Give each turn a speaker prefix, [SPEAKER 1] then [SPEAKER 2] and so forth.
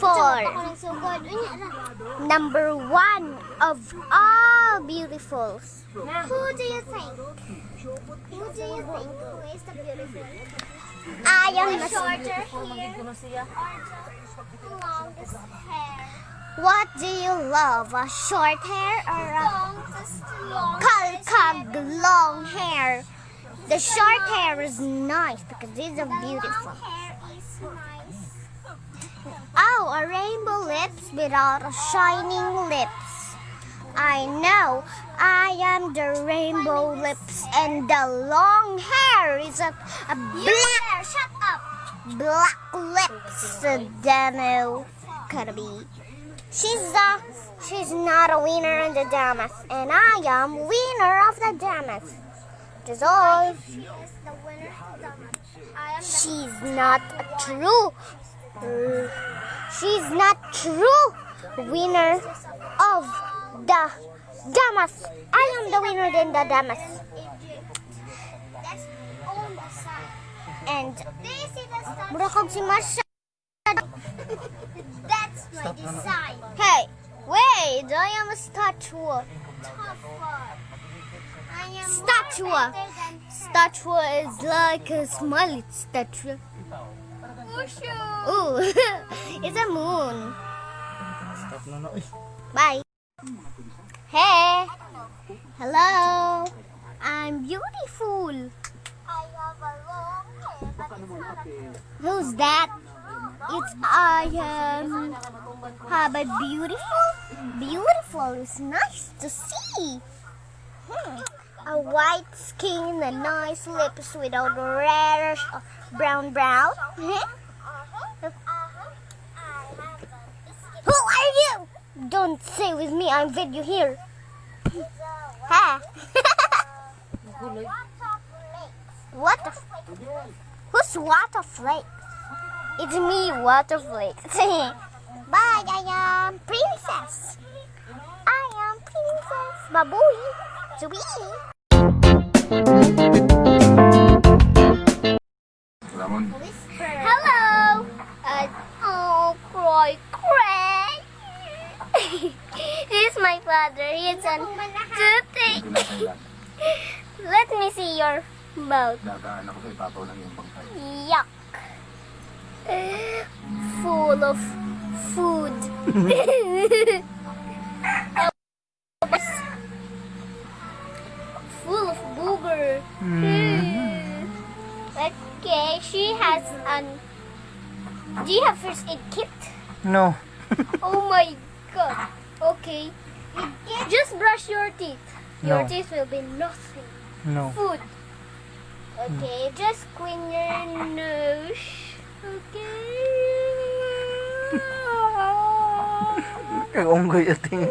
[SPEAKER 1] 4. Number 1 of all beautifuls.
[SPEAKER 2] Who do you think? Who is the beautiful?
[SPEAKER 1] I am
[SPEAKER 2] The shorter hair or the longest hair?
[SPEAKER 1] What do you love? A short hair or a long hair? The short hair is nice because it's a beautiful.
[SPEAKER 2] Hair is nice.
[SPEAKER 1] Oh, a rainbow lips without a shining lips. I know, I am the rainbow lips, and the long hair is a black,
[SPEAKER 2] Shut up.
[SPEAKER 1] black lips. Demo could be. She's not a winner in the Damas, and I am winner of the Damas. That's all.
[SPEAKER 2] She is the winner of the match. I am the
[SPEAKER 1] She's not a true. She's not true winner of the Damas. I am the winner in the Damas.
[SPEAKER 2] That's on the side.
[SPEAKER 1] And
[SPEAKER 2] Do you see the sun?
[SPEAKER 1] murakog si Masha.
[SPEAKER 2] That's my design.
[SPEAKER 1] Hey, wait! I am a statue.
[SPEAKER 2] Tough one. I am
[SPEAKER 1] Statue.
[SPEAKER 2] more better than her.
[SPEAKER 1] Statue is like a smiley statue.
[SPEAKER 2] Wushu.
[SPEAKER 1] Ooh, it's a moon. Bye. Hey. Hello. I'm beautiful.
[SPEAKER 2] I have a long hair, but it's not a hair.
[SPEAKER 1] Who's that? It's I have a beautiful. Beautiful is nice to see. A white skin and nice lips without reddish brown. Who are you? Don't say with me. I'm video here. Ha. What? Who's Water Flakes? It's me, Water Flakes. Bye, I am Princess. I am Princess Baboy. Hello. Oh, cry. This is my father. He's an toothache. Let me see your mouth. Yuck. Full of food. Full of booger. Okay, she has an... Do you have first aid kit?
[SPEAKER 3] No.
[SPEAKER 1] Oh my god. Okay. Just brush your teeth. Your
[SPEAKER 3] No.
[SPEAKER 1] teeth will be nothing.
[SPEAKER 3] No.
[SPEAKER 1] Food. Okay, just clean your nose. Okay.
[SPEAKER 3] Kagonggoy ating.